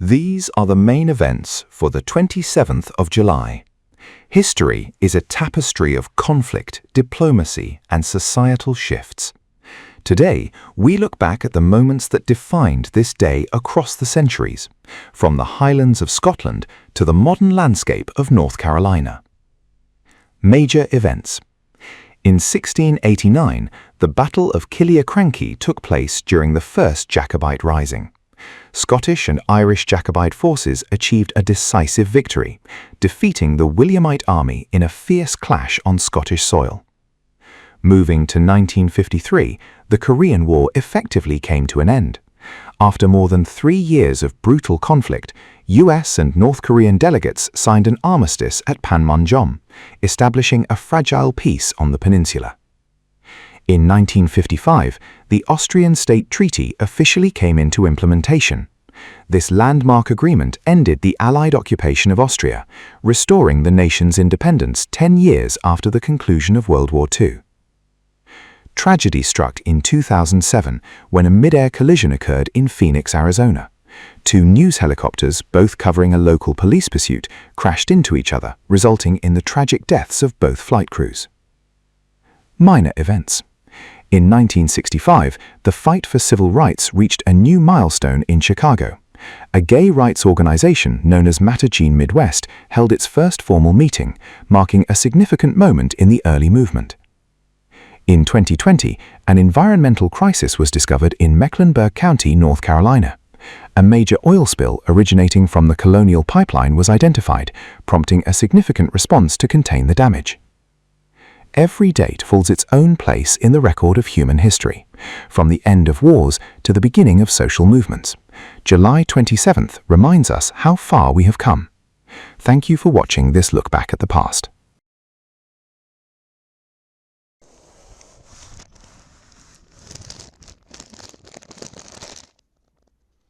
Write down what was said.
These are the main events for the 27th of July. History is a tapestry of conflict, diplomacy, and societal shifts. Today, we look back at the moments that defined this day across the centuries, from the highlands of Scotland to the modern landscape of North Carolina. Major events. In 1689, the Battle of Killiecrankie took place during the First Jacobite Rising. Scottish and Irish Jacobite forces achieved a decisive victory, defeating the Williamite army in a fierce clash on Scottish soil. Moving to 1953, the Korean War effectively came to an end. After more than 3 years of brutal conflict, US and North Korean delegates signed an armistice at Panmunjom, establishing a fragile peace on the peninsula. In 1955, the Austrian state treaty officially came into implementation. This landmark agreement ended the Allied occupation of Austria, restoring the nation's independence 10 years after the conclusion of World War II. Tragedy struck in 2007 when a mid-air collision occurred in Phoenix, Arizona. 2 news helicopters, both covering a local police pursuit, crashed into each other, resulting in the tragic deaths of both flight crews. Minor events. In 1965, the fight for civil rights reached a new milestone in Chicago. A gay rights organization known as Mattachine Midwest held its first formal meeting, marking a significant moment in the early movement. In 2020, an environmental crisis was discovered in Mecklenburg County, North Carolina. A major oil spill originating from the Colonial pipeline was identified, prompting a significant response to contain the damage. Every date holds its own place in the record of human history, from the end of wars to the beginning of social movements. July 27th reminds us how far we have come. Thank you for watching this look back at the past.